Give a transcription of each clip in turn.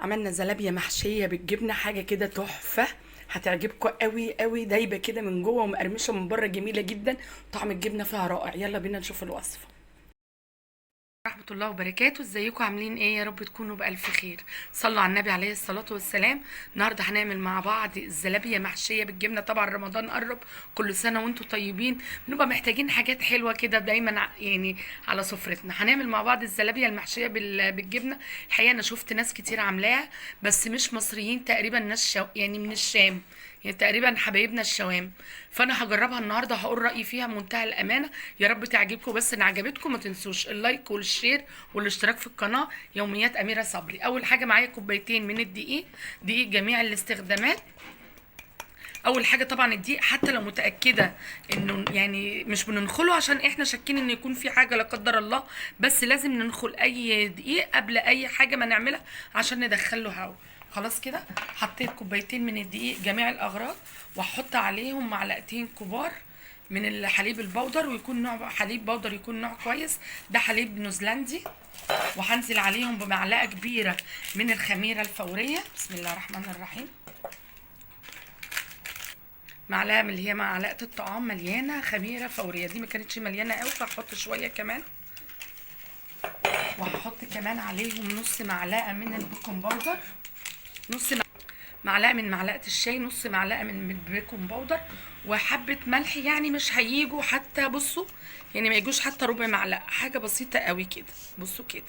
عملنا زلابية محشية بالجبنة، حاجة كده تحفة. هتعجبكم قوي قوي، دايبة كده من جوه ومقرمشة من بره، جميلة جدا. طعم الجبنة فيها رائع. يلا بينا نشوف الوصفة. ورحمة الله وبركاته. ازيكم عاملين ايه؟ يا رب تكونوا بألف خير. صلوا على النبي عليه الصلاة والسلام. النهاردة هنعمل مع بعض الزلابية محشية بالجبنة. طبعا رمضان قرب، كل سنة وانتم طيبين. بنبقى محتاجين حاجات حلوة كده دايما يعني على سفرتنا. هنعمل مع بعض الزلابية المحشية بالجبنة. الحقيقة انا شفت ناس كتير عاملاها، بس مش مصريين تقريبا، ناس يعني من الشام، يعني تقريبا حبايبنا الشوام. فانا هجربها النهارده، هقول رايي فيها بمنتهى الامانه. يا رب تعجبكم، بس ان عجبتكم ما تنسوش اللايك والشير والاشتراك في القناه. يوميات اميره صبري. اول حاجه معايا كوبايتين من الدقيق، دقيق جميع الاستخدامات. اول حاجه طبعا الدقيق، حتى لو متاكده انه يعني مش بننخله عشان احنا شاكين ان يكون في حاجه لا قدر الله، بس لازم ننخل اي دقيق قبل اي حاجه ما نعملها عشان ندخله هوا. خلاص كده حطيت كوبايتين من الدقيق جميع الاغراض، واحط عليهم معلقتين كبار من الحليب البودر، ويكون نوع حليب بودر يكون نوع كويس، ده حليب نيوزيلندي. وهنزل عليهم بمعلقه كبيره من الخميره الفوريه. بسم الله الرحمن الرحيم. معلقه من اللي هي معلقه الطعام مليانه خميره فوريه، دي ما كانتش مليانه قوي فهحط شويه كمان. وهحط كمان عليهم نص معلقه من البيكنج باودر، نص معلقه من معلقه الشاي، نص معلقه من البيكنج باودر، وحبه ملح. يعني مش هيجوا حتى، بصوا يعني ما يجوش حتى ربع معلقه، حاجه بسيطه قوي كده. بصوا كده.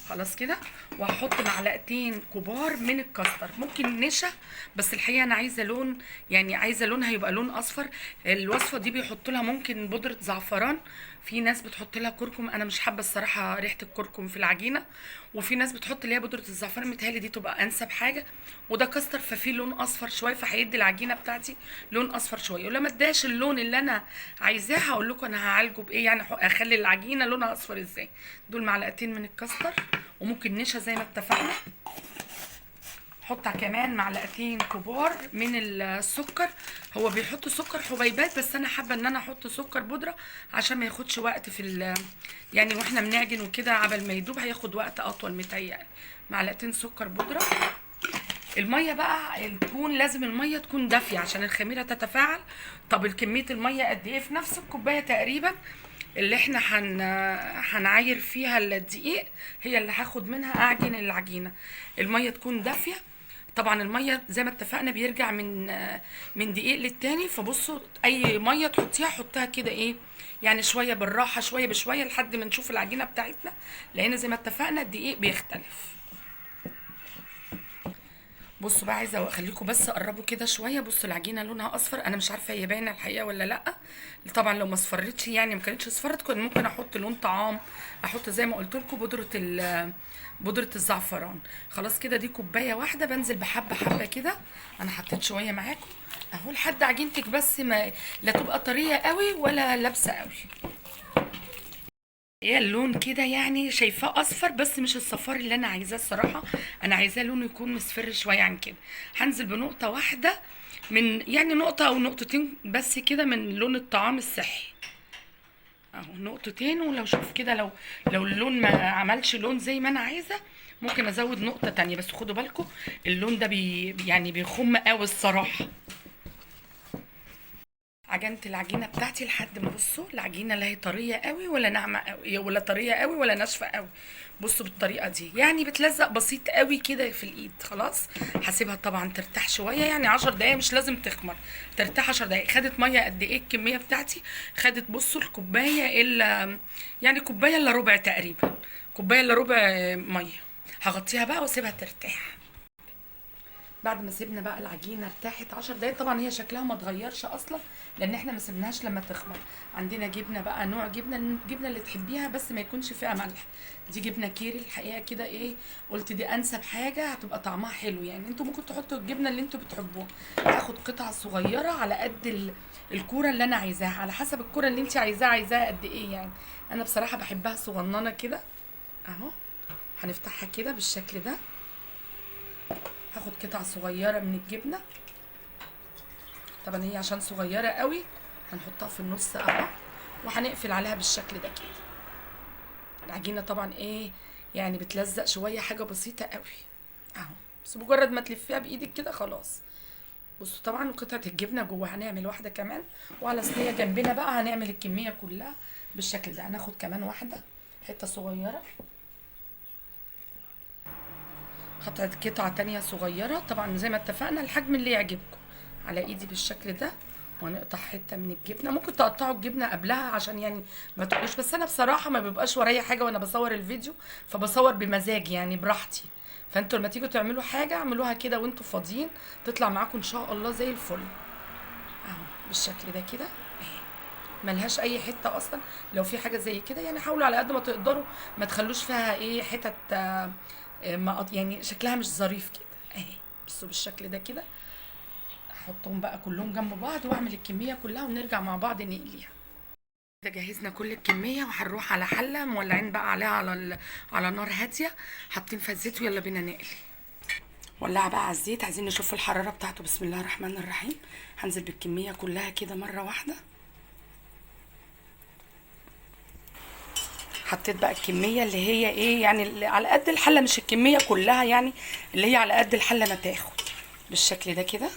خلاص كده. وهحط معلقتين كبار من الكاستر، ممكن نشا، بس الحقيقه انا عايزه لون، يعني عايزه لونها يبقى لون اصفر. الوصفه دي بيحطوا لها ممكن بودره زعفران، في ناس بتحط لها كركم، انا مش حابه الصراحه ريحه الكركم في العجينه. وفي ناس بتحط اللي هي بودره الزعفران، متهيألي دي تبقى انسب حاجه. وده كاستر ففيه لون اصفر شويه، فهيدي العجينه بتاعتي لون اصفر شويه. ولما اداش اللون اللي انا عايزاه هقول لكم انا هعالجه بايه، يعني اخلي العجينه لونها اصفر ازاي. دول معلقتين من الكاستر، وممكن نشا زي ما اتفقنا. حط كمان معلقتين كبار من السكر. هو بيحطوا سكر حبيبات، بس انا حابه ان انا احط سكر بودره عشان ما ياخدش وقت في يعني واحنا بنعجن وكده، عبل ما يدوب هياخد وقت اطول متهيألي. معلقتين سكر بودره. الميه بقى لازم الميه تكون دافيه عشان الخميره تتفاعل. طب كميه الميه قد ايه؟ في نفس الكوبايه تقريبا اللي احنا هنعاير فيها الدقيق، هي اللي هاخد منها اعجن العجينه. الميه تكون دافيه. طبعا الميه زي ما اتفقنا بيرجع من دقيق للتاني، فبصوا اي ميه تحطيها حطها كده ايه، يعني شويه بالراحه شويه بشويه لحد ما نشوف العجينه بتاعتنا، لان زي ما اتفقنا الدقيق بيختلف. بصوا بقى، عايزه اخليكم بس قربوا كده شويه. بصوا العجينه لونها اصفر، انا مش عارفه هي باينه الحقيقه ولا لا. طبعا لو ما اصفرتش، يعني ما كانتش اصفرت، كنت ممكن احط لون طعام، احط زي ما قلت لكم بودره الزعفران. خلاص كده دي كوبايه واحده، بنزل بحبه حبه كده. انا حطيت شويه معاكم اهو لحد عجينتك بس ما لا تبقى طريه قوي ولا لابسه قوي. هي اللون كده يعني شايفاه اصفر، بس مش الصفار اللي انا عايزاه الصراحه. انا عايزاه لونه يكون مصفر شويه عن كده. هنزل بنقطه واحده، من يعني نقطه او نقطتين بس كده من لون الطعام الصحي اهو، نقطتين. ولو شوف كده، لو اللون ما عملش لون زي ما انا عايزه، ممكن ازود نقطه تانية، بس خدوا بالكم اللون ده يعني بيخم قوي الصراحه. عجنت العجينه بتاعتي لحد ما، بصوا العجينه لا هي طريه قوي ولا ناعمه قوي ولا طريه قوي ولا ناشفه قوي. بصوا بالطريقه دي يعني بتلزق بسيط قوي كده في الايد. خلاص هسيبها طبعا ترتاح شويه، يعني 10 دقايق، مش لازم تخمر، ترتاح 10 دقايق. خدت ميه قد ايه الكميه بتاعتي؟ خدت بصوا الكوبايه الا، يعني كوبايه الا ربع تقريبا، كوبايه الا ربع ميه. هغطيها بقى واسيبها ترتاح. بعد ما سيبنا بقى العجينه ارتاحت 10 دقايق، طبعا هي شكلها ما اتغيرش اصلا لان احنا ما سيبناهاش لما تخمر. عندنا جبنه بقى، نوع جبنه، الجبنه اللي تحبيها بس ما يكونش فيها ملح. دي جبنه كيري الحقيقه كده ايه، قلت دي انسب حاجه هتبقى طعمها حلو. يعني انتوا ممكن تحطوا الجبنه اللي انتوا بتحبوها. هاخد قطعه صغيره على قد الكوره اللي انا عايزاها، على حسب الكوره اللي انت عايزاها قد ايه يعني. انا بصراحه بحبها صغننه كده اهو. هنفتحها كده بالشكل ده. هاخد قطعة صغيرة من الجبنة، طبعا هي عشان صغيرة قوي هنحطها في النص اهو، وهنقفل عليها بالشكل ده كده. العجينة طبعا ايه، يعني بتلزق شوية، حاجة بسيطة قوي اهو. بس مجرد ما تلفيها بايدك كده خلاص. بصوا طبعا قطعه الجبنه جوه، هنعمل واحده كمان، وعلى صينيه جنبنا بقى هنعمل الكميه كلها بالشكل ده. هناخد كمان واحده حته صغيره، قطعه تانية صغيره طبعا زي ما اتفقنا الحجم اللي يعجبكم، على ايدي بالشكل ده. وهنقطع حته من الجبنه، ممكن تقطعوا الجبنه قبلها عشان يعني ما تقولوش، بس انا بصراحه ما بيبقاش ورايا حاجه وانا بصور الفيديو، فبصور بمزاج يعني براحتي. فانتوا لما تيجوا تعملوا حاجه اعملوها كده وانتوا فاضيين، تطلع معاكم ان شاء الله زي الفل. اهو بالشكل ده كده اهي، ملهاش اي حته اصلا. لو في حاجه زي كده يعني حاولوا على قد ما تقدروا ما تخلوش فيها ايه حتت يعني شكلها مش ظريف كده اهي. بصوا بالشكل ده كده، احطهم بقى كلهم جنب بعض واعمل الكميه كلها ونرجع مع بعض نقليها. كده جهزنا كل الكميه وهنروح على حله مولعين بقى عليها على نار هاديه، حاطين فيها الزيت ويلا بينا نقلي. ولعها بقى على الزيت، عايزين نشوف الحراره بتاعته. بسم الله الرحمن الرحيم. هنزل بالكميه كلها كده مره واحده. حطيت بقى الكميه اللي هي ايه يعني اللي على قد الحله، مش الكميه كلها يعني، اللي هي على قد الحله ما تاخد بالشكل ده كده.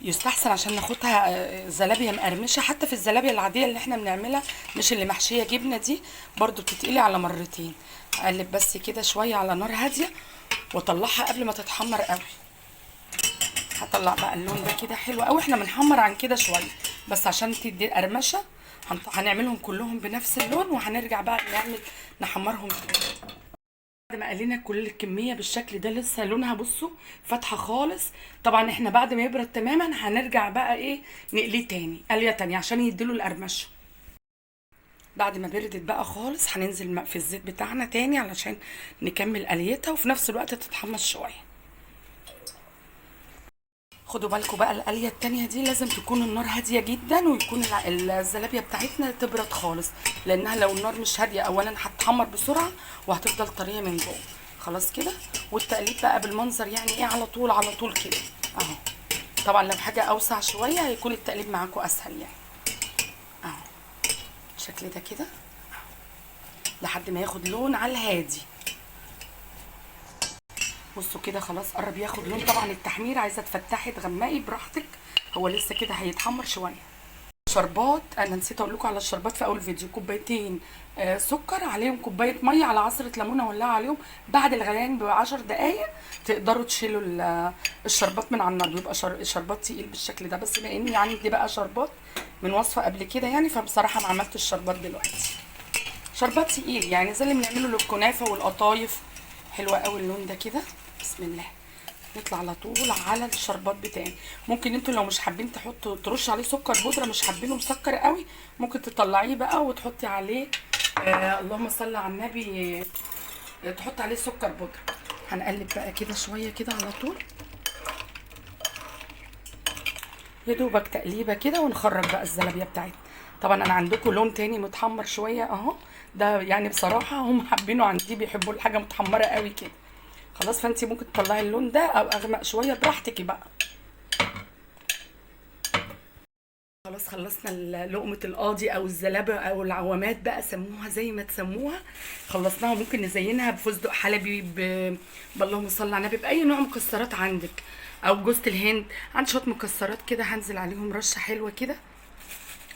يستحسن عشان ناخدها زلابيه مقرمشه، حتى في الزلابيه العاديه اللي احنا بنعملها مش اللي محشيه جبنه دي برضو بتتقلي على مرتين. اقلب بس كده شويه على نار هاديه واطلعها قبل ما تتحمر قوي. هطلع بقى اللون ده كده حلو قوي. احنا بنحمر عن كده شويه بس عشان تدي قرمشه. هنعملهم كلهم بنفس اللون وهنرجع بقى نحمرهم تاني. بعد ما قلينا كل الكميه بالشكل ده لسه لونها بصوا فاتحه خالص. طبعا احنا بعد ما يبرد تماما هنرجع بقى ايه نقليه تاني قليه تانية عشان يديله القرمشه. بعد ما بردت بقى خالص هننزل في الزيت بتاعنا تاني علشان نكمل قليتها وفي نفس الوقت تتحمص شويه. خدوا بالكم بقى القليه التانية دي لازم تكون النار هاديه جدا، ويكون الزلابيه بتاعتنا تبرد خالص، لانها لو النار مش هاديه اولا هتتحمر بسرعه وهتفضل طريه من جوه. خلاص كده. والتقليب بقى بالمنظر يعني ايه على طول على طول كده اهو. طبعا لو حاجه اوسع شويه هيكون التقليب معاكم اسهل يعني اهو بالشكل ده كده لحد ما ياخد لون على الهادي. بصوا كده خلاص قرب ياخد لون. طبعا التحمير عايزه تفتحي تغمقي براحتك، هو لسه كده هيتحمر شويه. شربات، انا نسيت اقول لكم على الشربات في اول فيديو. كوبايتين سكر عليهم كوبايه ميه على عصره ليمونه ولعوا عليهم. بعد الغليان ب10 دقائق تقدروا تشيلوا الشربات من على النار، بيبقى الشربات تقيل بالشكل ده. بس بما اني عندي بقى شربات من وصفه قبل كده يعني، فبصراحه ما عملتش الشربات دلوقتي. شربات تقيل يعني زي اللي بنعمله للكنافه والقطايف. حلوه قوي اللون ده كده. بسم الله. نطلع على طول على الشربات بتاعي. ممكن انتوا لو مش حابين تحطوا ترش عليه سكر بودره، مش حابينه مسكر قوي، ممكن تطلعيه بقى وتحطي عليه اللهم صل على النبي، تحطي عليه سكر بودره. هنقلب بقى كده شويه كده على طول يا دوبك تقليبه كده، ونخرج بقى الزلابيه بتاعتنا. طبعا انا عندكم لون تاني متحمر شويه اهو، ده يعني بصراحه هم حابينه عندي، بيحبوا الحاجه متحمره قوي كده. خلاص فانت ممكن تطلعي اللون ده او اغمق شويه براحتك بقى. خلاص خلصنا لقمه القاضي او الزلابه او العوامات بقى، سموها زي ما تسموها. خلصناها. ممكن نزينها بفستق حلبي اللهم صل على النبي، باي نوع مكسرات عندك، او جوز الهند. عندي شويه مكسرات كده هنزل عليهم رشه حلوه كده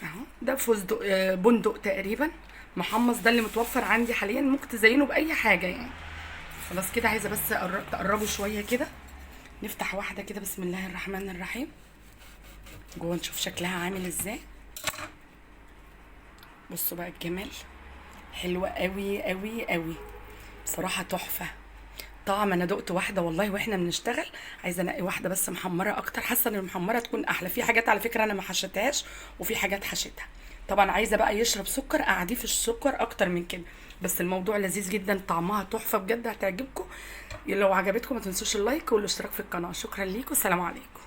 اهو. ده فستق بندق تقريبا محمص، ده اللي متوفر عندي حاليا. ممكن تزينه باي حاجه يعني. خلاص كده عايزه بس تقربوا شويه كده. نفتح واحده كده. بسم الله الرحمن الرحيم. جوه نشوف شكلها عامل ازاي. بصوا بقى الجمال، حلوه قوي قوي قوي بصراحه، تحفه طعم. انا دقت واحده والله واحنا بنشتغل، عايزه انقي واحده بس محمره اكتر، حاسه ان المحمره تكون احلى. في حاجات على فكره انا ما حشيتهاش وفي حاجات حشيتها. طبعا عايزه بقى يشرب سكر اقعديه في السكر اكتر من كده. بس الموضوع لذيذ جدا، طعمها تحفه بجد، هتعجبكم. لو عجبتكم ما تنسوش اللايك والاشتراك في القناه. شكرا ليكم، السلام عليكم.